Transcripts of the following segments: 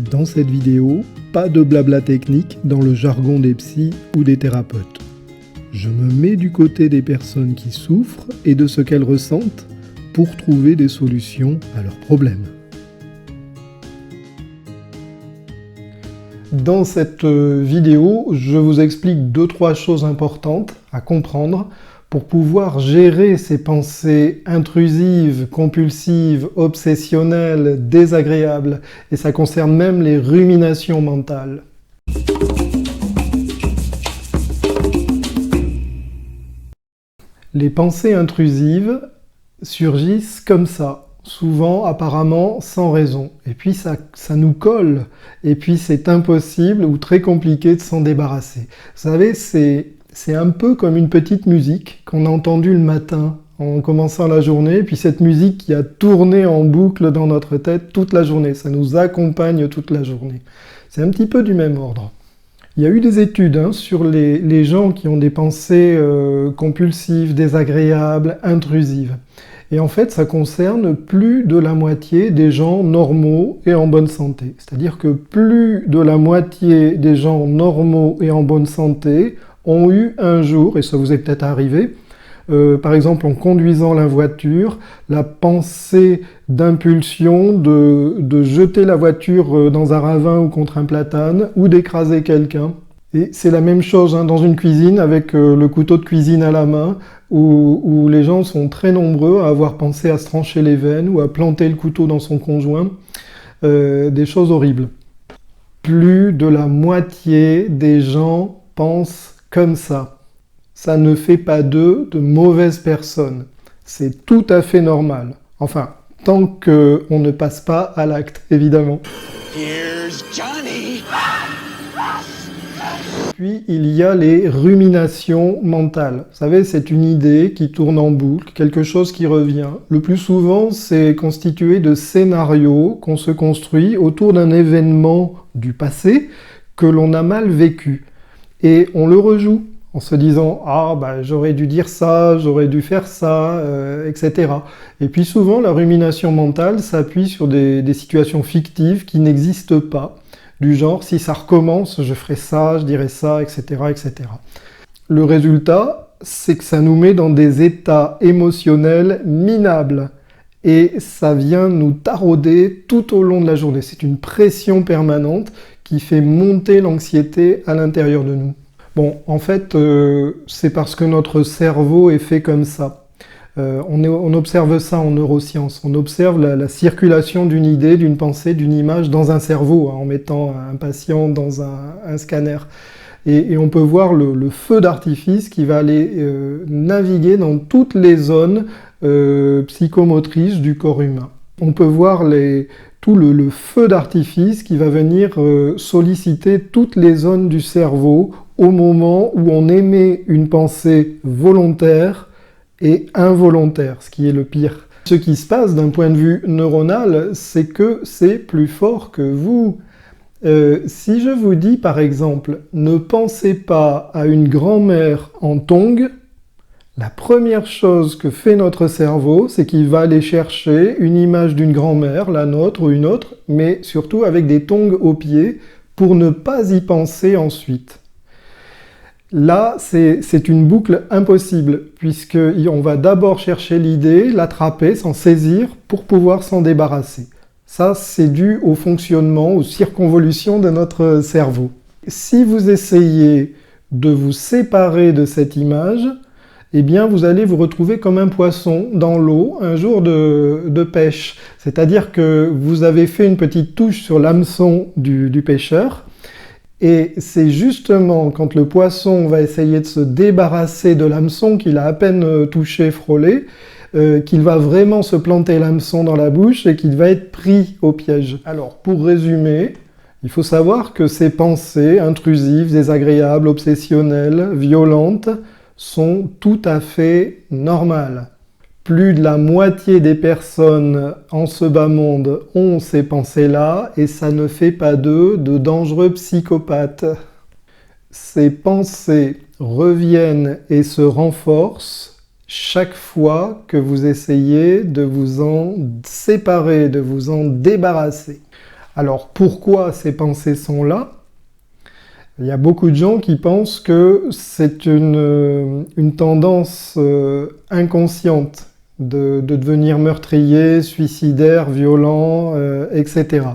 Dans cette vidéo, pas de blabla technique dans le jargon des psys ou des thérapeutes. Je me mets du côté des personnes qui souffrent et de ce qu'elles ressentent pour trouver des solutions à leurs problèmes. Dans cette vidéo, je vous explique 2-3 choses importantes à comprendre pour pouvoir gérer ces pensées intrusives, compulsives, obsessionnelles, désagréables, et ça concerne même les ruminations mentales. Les pensées intrusives surgissent comme ça, souvent apparemment sans raison, et puis ça nous colle, et puis c'est impossible ou très compliqué de s'en débarrasser. Vous savez, c'est un peu comme une petite musique qu'on a entendue le matin en commençant la journée, et puis cette musique qui a tourné en boucle dans notre tête toute la journée, ça nous accompagne toute la journée. C'est un petit peu du même ordre. Il y a eu des études sur les gens qui ont des pensées compulsives, désagréables, intrusives. Et en fait, ça concerne plus de la moitié des gens normaux et en bonne santé. C'est-à-dire que plus de la moitié des gens normaux et en bonne santé ont eu un jour, et ça vous est peut-être arrivé, par exemple en conduisant la voiture, la pensée d'impulsion de jeter la voiture dans un ravin ou contre un platane, ou d'écraser quelqu'un. Et c'est la même chose dans une cuisine avec le couteau de cuisine à la main, où les gens sont très nombreux à avoir pensé à se trancher les veines ou à planter le couteau dans son conjoint. Des choses horribles. Plus de la moitié des gens pensent comme ça. Ça ne fait pas d'eux de mauvaises personnes. C'est tout à fait normal. Enfin, tant qu'on ne passe pas à l'acte, évidemment. Here's Johnny. Puis, il y a les ruminations mentales. Vous savez, c'est une idée qui tourne en boucle, quelque chose qui revient. Le plus souvent, c'est constitué de scénarios qu'on se construit autour d'un événement du passé que l'on a mal vécu. Et on le rejoue en se disant « Ah, j'aurais dû dire ça, j'aurais dû faire ça, etc. » Et puis souvent, la rumination mentale s'appuie sur des situations fictives qui n'existent pas. Du genre, si ça recommence, je ferai ça, je dirai ça, etc., etc. Le résultat, c'est que ça nous met dans des états émotionnels minables. Et ça vient nous tarauder tout au long de la journée. C'est une pression permanente qui fait monter l'anxiété à l'intérieur de nous. Bon, en fait, c'est parce que notre cerveau est fait comme ça. On observe ça en neurosciences. On observe la circulation d'une idée, d'une pensée, d'une image dans un cerveau, en mettant un patient dans un scanner. Et on peut voir le feu d'artifice qui va aller naviguer dans toutes les zones psychomotrices du corps humain. On peut voir tout le feu d'artifice qui va venir solliciter toutes les zones du cerveau au moment où on émet une pensée volontaire et involontaire, ce qui est le pire. Ce qui se passe d'un point de vue neuronal, c'est que c'est plus fort que vous. Si je vous dis par exemple, ne pensez pas à une grand-mère en tongs, la première chose que fait notre cerveau, c'est qu'il va aller chercher une image d'une grand-mère, la nôtre ou une autre, mais surtout avec des tongs aux pieds, pour ne pas y penser ensuite. Là, c'est une boucle impossible, puisqu'on va d'abord chercher l'idée, l'attraper, s'en saisir, pour pouvoir s'en débarrasser. Ça, c'est dû au fonctionnement, aux circonvolutions de notre cerveau. Si vous essayez de vous séparer de cette image, eh bien, vous allez vous retrouver comme un poisson dans l'eau un jour de pêche. C'est-à-dire que vous avez fait une petite touche sur l'hameçon du pêcheur, et c'est justement quand le poisson va essayer de se débarrasser de l'hameçon qu'il a à peine touché, frôlé, qu'il va vraiment se planter l'hameçon dans la bouche et qu'il va être pris au piège. Alors, pour résumer, il faut savoir que ces pensées intrusives, désagréables, obsessionnelles, violentes, sont tout à fait normales. Plus de la moitié des personnes en ce bas monde ont ces pensées-là, et ça ne fait pas d'eux de dangereux psychopathes. Ces pensées reviennent et se renforcent chaque fois que vous essayez de vous en séparer, de vous en débarrasser. Alors pourquoi ces pensées sont là? Il y a beaucoup de gens qui pensent que c'est une tendance inconsciente de devenir meurtrier, suicidaire, violent, etc.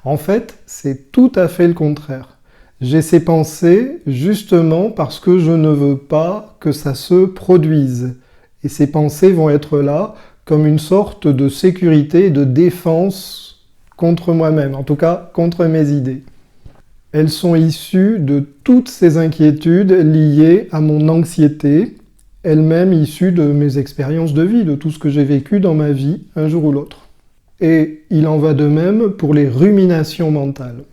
En fait, c'est tout à fait le contraire. J'ai ces pensées justement parce que je ne veux pas que ça se produise. Et ces pensées vont être là comme une sorte de sécurité et de défense contre moi-même, en tout cas contre mes idées. Elles sont issues de toutes ces inquiétudes liées à mon anxiété, elles-mêmes issues de mes expériences de vie, de tout ce que j'ai vécu dans ma vie, un jour ou l'autre. Et il en va de même pour les ruminations mentales.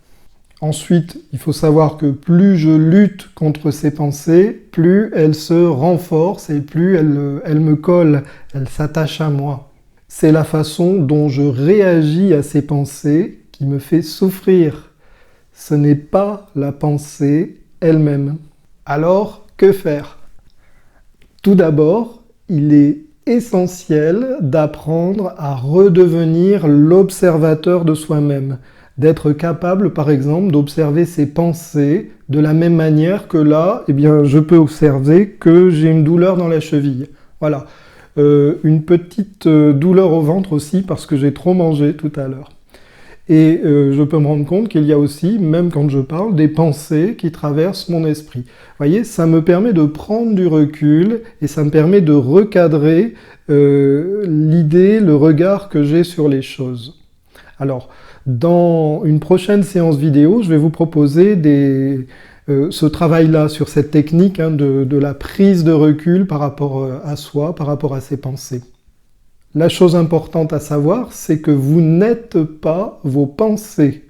Ensuite, il faut savoir que plus je lutte contre ces pensées, plus elles se renforcent et plus elles me collent, elles s'attachent à moi. C'est la façon dont je réagis à ces pensées qui me fait souffrir. Ce n'est pas la pensée elle-même. Alors, que faire? Tout d'abord, il est essentiel d'apprendre à redevenir l'observateur de soi-même, d'être capable, par exemple, d'observer ses pensées de la même manière que là, eh bien, je peux observer que j'ai une douleur dans la cheville. Voilà. Une petite douleur au ventre aussi parce que j'ai trop mangé tout à l'heure. Et je peux me rendre compte qu'il y a aussi, même quand je parle, des pensées qui traversent mon esprit. Vous voyez, ça me permet de prendre du recul et ça me permet de recadrer l'idée, le regard que j'ai sur les choses. Alors, dans une prochaine séance vidéo, je vais vous proposer ce travail-là sur cette technique de la prise de recul par rapport à soi, par rapport à ses pensées. La chose importante à savoir, c'est que vous n'êtes pas vos pensées.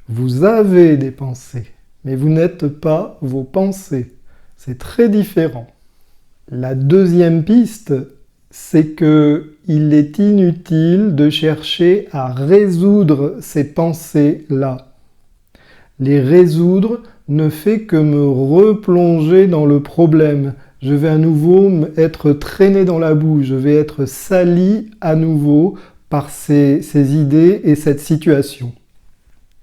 Vous avez des pensées, mais vous n'êtes pas vos pensées. C'est très différent. La deuxième piste, c'est qu'il est inutile de chercher à résoudre ces pensées-là. Les résoudre ne fait que me replonger dans le problème. Je vais à nouveau être traîné dans la boue, je vais être sali à nouveau par ces idées et cette situation.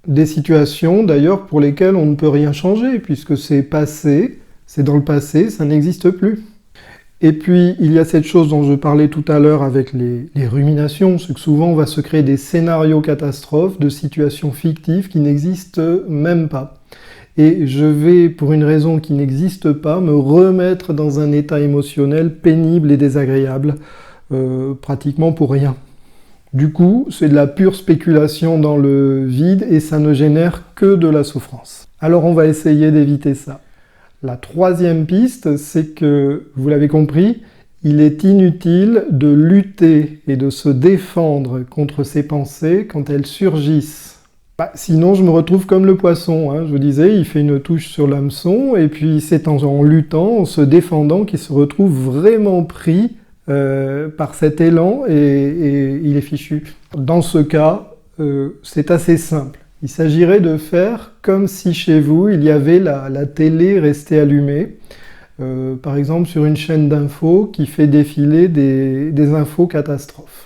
Des situations d'ailleurs pour lesquelles on ne peut rien changer, puisque c'est passé, c'est dans le passé, ça n'existe plus. Et puis il y a cette chose dont je parlais tout à l'heure avec les ruminations, c'est que souvent on va se créer des scénarios catastrophes de situations fictives qui n'existent même pas. Et je vais, pour une raison qui n'existe pas, me remettre dans un état émotionnel pénible et désagréable, pratiquement pour rien. Du coup, c'est de la pure spéculation dans le vide et ça ne génère que de la souffrance. Alors on va essayer d'éviter ça. La troisième piste, c'est que, vous l'avez compris, il est inutile de lutter et de se défendre contre ces pensées quand elles surgissent. Sinon, je me retrouve comme le poisson, je vous disais, il fait une touche sur l'hameçon, et puis c'est en luttant, en se défendant, qu'il se retrouve vraiment pris par cet élan, et il est fichu. Dans ce cas, c'est assez simple. Il s'agirait de faire comme si chez vous, il y avait la télé restée allumée, par exemple sur une chaîne d'infos qui fait défiler des infos catastrophes.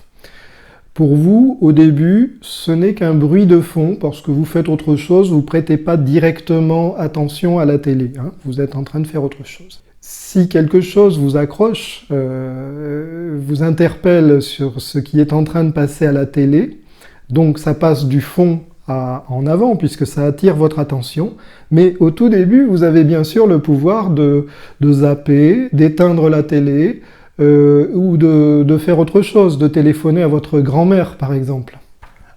Pour vous, au début, ce n'est qu'un bruit de fond, parce que vous faites autre chose, vous ne prêtez pas directement attention à la télé, vous êtes en train de faire autre chose. Si quelque chose vous accroche, vous interpelle sur ce qui est en train de passer à la télé, donc ça passe du fond en avant, puisque ça attire votre attention, mais au tout début, vous avez bien sûr le pouvoir de zapper, d'éteindre la télé, ou de faire autre chose, de téléphoner à votre grand-mère par exemple.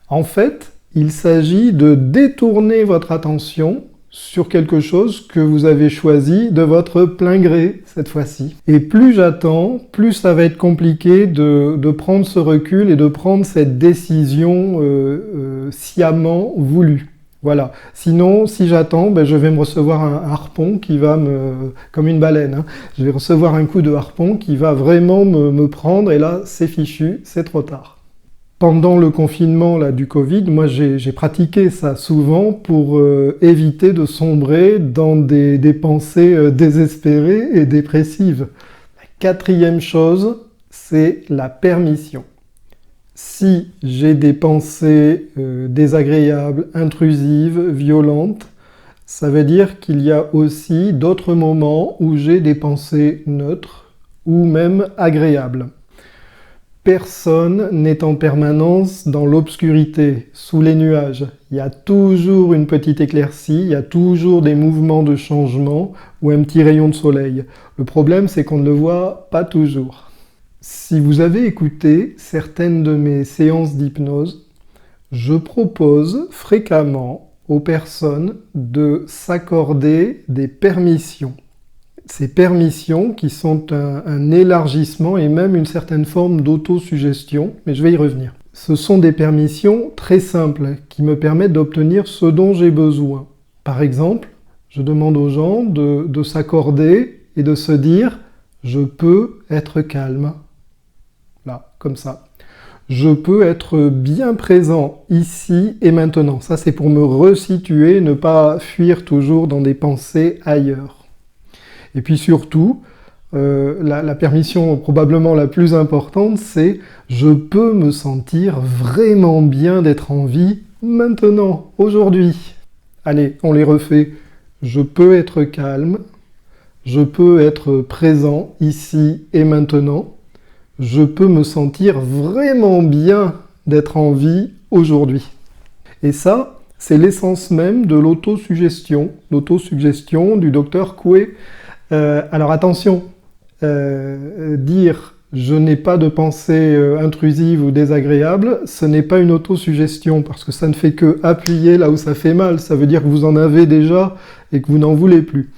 En fait, il s'agit de détourner votre attention sur quelque chose que vous avez choisi de votre plein gré cette fois-ci. Et plus j'attends, plus ça va être compliqué de prendre ce recul et de prendre cette décision sciemment voulue. Voilà. Sinon, si j'attends, je vais me recevoir un harpon qui va comme une baleine, je vais recevoir un coup de harpon qui va vraiment me prendre, et là, c'est fichu, c'est trop tard. Pendant le confinement du Covid, moi j'ai pratiqué ça souvent pour éviter de sombrer dans des pensées désespérées et dépressives. La quatrième chose, c'est la permission. Si j'ai des pensées désagréables, intrusives, violentes, ça veut dire qu'il y a aussi d'autres moments où j'ai des pensées neutres ou même agréables. Personne n'est en permanence dans l'obscurité, sous les nuages. Il y a toujours une petite éclaircie, il y a toujours des mouvements de changement ou un petit rayon de soleil. Le problème, c'est qu'on ne le voit pas toujours. Si vous avez écouté certaines de mes séances d'hypnose, je propose fréquemment aux personnes de s'accorder des permissions. Ces permissions qui sont un élargissement et même une certaine forme d'autosuggestion, mais je vais y revenir. Ce sont des permissions très simples qui me permettent d'obtenir ce dont j'ai besoin. Par exemple, je demande aux gens de s'accorder et de se dire « je peux être calme ». Là, comme ça. Je peux être bien présent ici et maintenant. Ça, c'est pour me resituer, ne pas fuir toujours dans des pensées ailleurs. Et puis surtout, la permission probablement la plus importante, c'est « je peux me sentir vraiment bien d'être en vie maintenant, aujourd'hui ». Allez, on les refait. Je peux être calme, je peux être présent ici et maintenant, je peux me sentir vraiment bien d'être en vie aujourd'hui. Et ça, c'est l'essence même de l'autosuggestion du docteur Coué. Alors attention, dire « je n'ai pas de pensée intrusive ou désagréable », ce n'est pas une autosuggestion, parce que ça ne fait que appuyer là où ça fait mal. Ça veut dire que vous en avez déjà et que vous n'en voulez plus.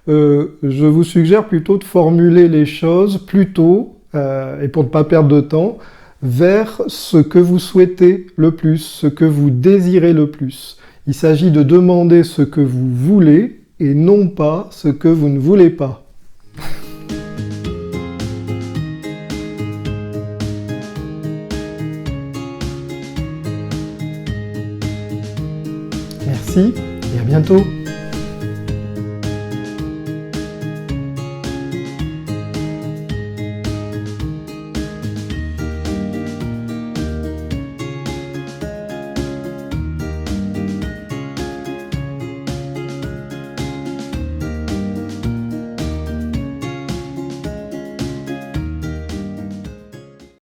Je vous suggère plutôt de formuler les choses plutôt, et pour ne pas perdre de temps, vers ce que vous souhaitez le plus, ce que vous désirez le plus. Il s'agit de demander ce que vous voulez et non pas ce que vous ne voulez pas. Merci et à bientôt.